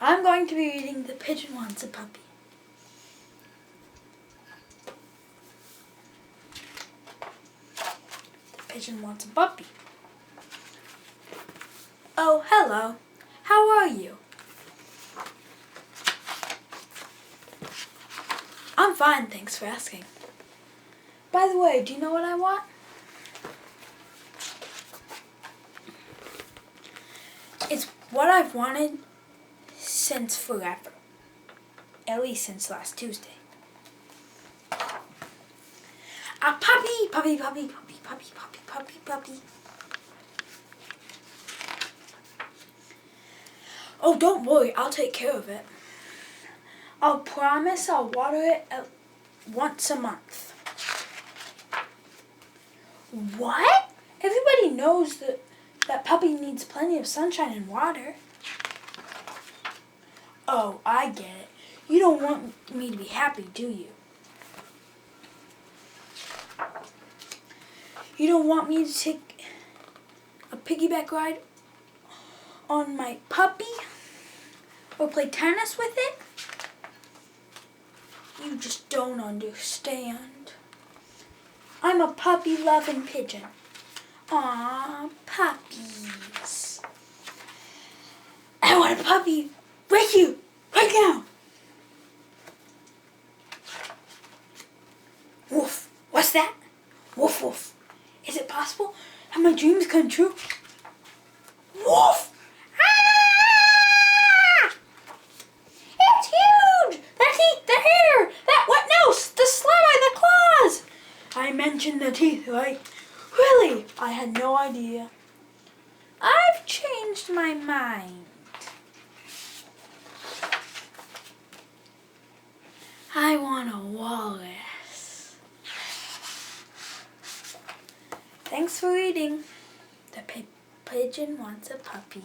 I'm going to be reading The Pigeon Wants a Puppy. The pigeon wants a puppy. Oh, hello. How are you? I'm fine, thanks for asking. By the way, do you know what I want? It's what I've wanted since forever. At least since last Tuesday. A puppy, puppy, puppy, puppy, puppy, puppy, puppy, puppy. Oh, don't worry, I'll take care of it. I'll promise I'll water it once a month. What? Everybody knows that puppy needs plenty of sunshine and water. Oh, I get it. You don't want me to be happy, do you? You don't want me to take a piggyback ride on my puppy? Or play tennis with it? You just don't understand. I'm a puppy-loving pigeon. Aw, puppies. I want a puppy right here, right now. Woof. What's that? Woof, woof. Is it possible? Have my dreams come true? Woof! Ah! It's huge! The teeth, the hair, that wet nose, the slime, the claws. I mentioned the teeth, right? Really? I had no idea. I've changed my mind. I want a walrus. Thanks for reading. The Pigeon Wants a Puppy.